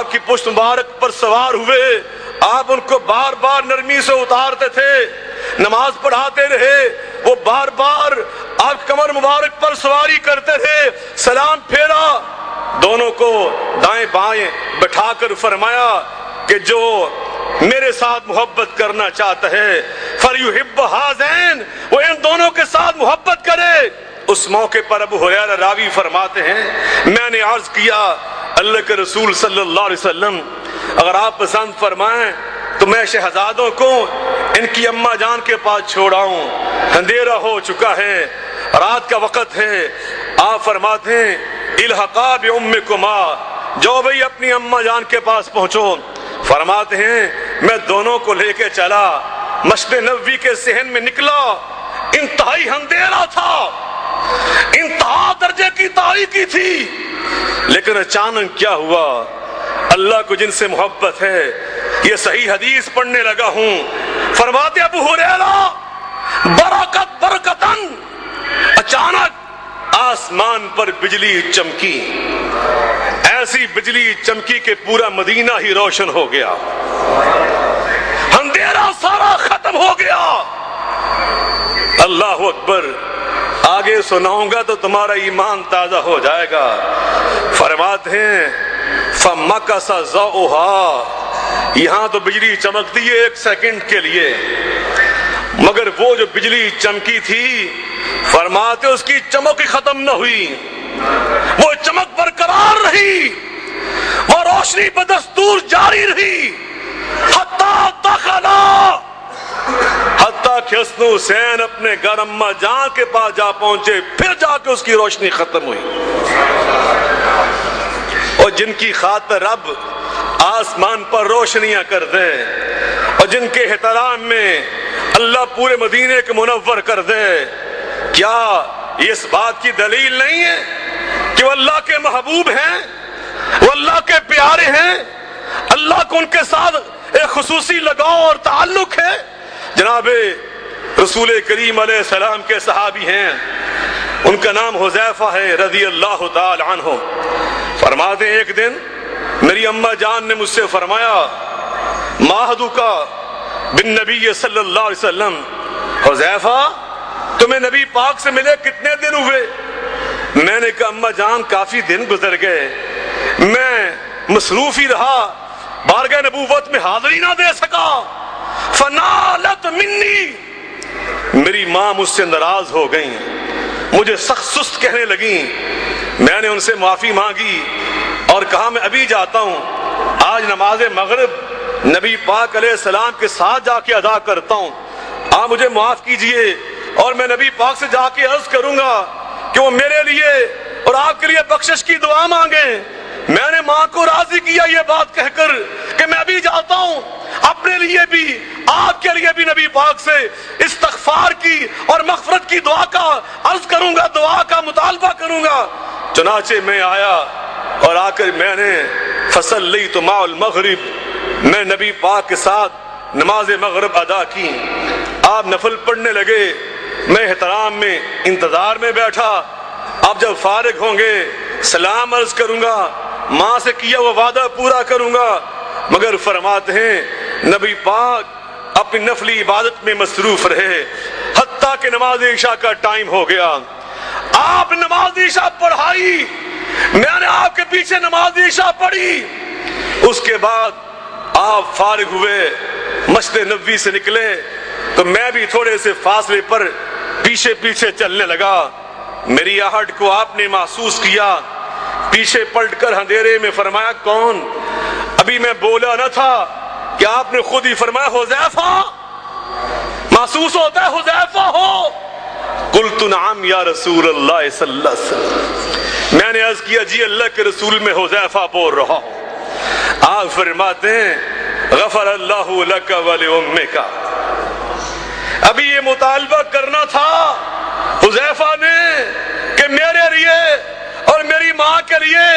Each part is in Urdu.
آپ کی پشت مبارک پر سوار ہوئے، آپ ان کو بار بار نرمی سے اتارتے تھے، نماز پڑھاتے رہے، وہ بار بار آپ کمر مبارک پر سواری کرتے تھے، سلام پھیرا، دونوں کو دائیں بائیں بٹھا کر فرمایا کہ جو میرے ساتھ محبت کرنا چاہتا ہے فَلْيُحِبَّ هَذَيْنِ، وہ ان دونوں کے ساتھ محبت کرے۔ اس موقع پر ابو ہریرہ راوی فرماتے ہیں میں نے عرض کیا اللہ کے رسول صلی اللہ علیہ وسلم اگر آپ پسند فرمائیں تو میں شہزادوں کو ان کی اماں جان کے پاس چھوڑاؤں، اندھیرا ہو چکا ہے، رات کا وقت ہے۔ آپ فرماتے ہیں الحقا بأمکما، جو بھئی اپنی اماں جان کے پاس پہنچو۔ فرماتے ہیں میں دونوں کو لے کے چلا، مسجد نبوی کے صحن میں نکلا، انتہائی اندھیرا تھا، انتہا درجے کی تاریکی تھی، لیکن اچانک کیا ہوا، اللہ کو جن سے محبت ہے، یہ صحیح حدیث پڑھنے لگا ہوں۔ فرماتے ابو ہریرہ برکتن، اچانک آسمان پر بجلی چمکی، ایسی بجلی چمکی کہ پورا مدینہ ہی روشن ہو گیا، اندھیرا سارا ختم ہو گیا۔ اللہ اکبر، آگے سناؤں گا تو تمہارا ایمان تازہ ہو جائے گا۔ فرماتے ہیں فَمَكَثَ ضَوْءُهَا، یہاں تو بجلی چمکتی ہے ایک سیکنڈ کے لیے، مگر وہ جو بجلی چمکی تھی فرماتے اس کی چمک ہی ختم نہ ہوئی، وہ چمک برقرار رہی، وہ روشنی بدستور جاری رہی، حتیٰ دخلا، حتیٰ کہ حسن حسین اپنے گھر اماں جان کے پاس جا پہنچے، پھر جا کے اس کی روشنی ختم ہوئی۔ اور جن کی خاطر رب آسمان پر روشنیاں کر دے، اور جن کے احترام میں اللہ پورے مدینے کو منور کر دے، کیا یہ اس بات کی دلیل نہیں ہے کہ وہ اللہ کے محبوب ہیں، وہ اللہ کے پیارے ہیں، اللہ کو ان کے ساتھ ایک خصوصی لگاؤ اور تعلق ہے؟ جناب رسول کریم علیہ السلام کے صحابی ہیں، ان کا نام حذیفہ ہے رضی اللہ تعالی عنہ۔ فرماتے ہیں ایک دن میری اماں جان نے مجھ سے فرمایا ماہدک بالنبی صلی اللہ علیہ وسلم، حذیفہ تمہیں نبی پاک سے ملے کتنے دن ہوئے؟ میں نے کہا اماں جان کافی دن گزر گئے، میں مصروف ہی رہا، بارگاہ نبوت میں حاضری نہ دے سکا۔ فنالت منی، میری ماں مجھ سے ناراض ہو گئیں، مجھے سخت سست کہنے لگیں۔ میں نے ان سے معافی مانگی اور کہا میں ابھی جاتا ہوں، آج نماز مغرب نبی پاک علیہ السلام کے ساتھ جا کے ادا کرتا ہوں، آپ مجھے معاف کیجئے، اور میں نبی پاک سے جا کے عرض کروں گا کہ وہ میرے لیے اور آپ کے لیے بخشش کی دعا مانگیں۔ میں نے ماں کو راضی کیا یہ بات کہہ کر کہ میں ابھی جاتا ہوں، اپنے لیے بھی آپ کے لیے بھی نبی پاک سے استغفار کی اور مغفرت کی دعا کا عرض کروں گا، دعا کا مطالبہ کروں گا۔ چنانچہ میں آیا اور آ کر میں نے فصلیت مع المغرب، میں نبی پاک کے ساتھ نماز مغرب ادا کی۔ آپ نفل پڑھنے لگے، میں احترام میں انتظار میں بیٹھا، آپ جب فارغ ہوں گے سلام عرض کروں گا، ماں سے کیا وہ وعدہ پورا کروں گا۔ مگر فرماتے ہیں نبی پاک اپنی نفلی عبادت میں مصروف رہے، حتیٰ کہ نماز عشاء کا ٹائم ہو گیا۔ آپ نماز عشاء پڑھائی، میں نے آپ کے پیچھے نماز عشاء پڑھی، اس کے بعد آپ فارغ ہوئے، مسجد نبوی سے نکلے تو میں بھی تھوڑے سے فاصلے پر پیچھے پیچھے چلنے لگا۔ میری آہٹ کو آپ نے محسوس کیا، پیچھے پلٹ کر اندھیرے میں فرمایا کون؟ ابھی میں بولا نہ تھا کہ آپ نے خود ہی فرمایا حذیفہ، محسوس ہوتا ہے حذیفہ ہو؟ قلت نعم یا رسول اللہ صلی اللہ علیہ وسلم، میں نے عرض کیا جی اللہ کے رسول میں حذیفہ بول رہا ہوں۔ آپ فرماتے ہیں غفر اللہ لک ولأمک، ابھی یہ مطالبہ کرنا تھا حذیفہ نے کہ میرے لیے اور میری ماں کے لیے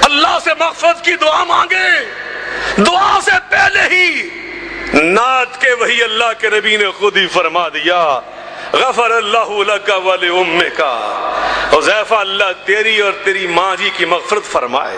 اللہ سے مغفرت کی دعا مانگے۔ دعا سے پہلے ہی نعت کے وہی اللہ کے نبی نے خود ہی فرما دیا غفر اللہ لک ولأمک، حذیفہ اللہ تیری اور تیری ماں جی کی مغفرت فرمائے۔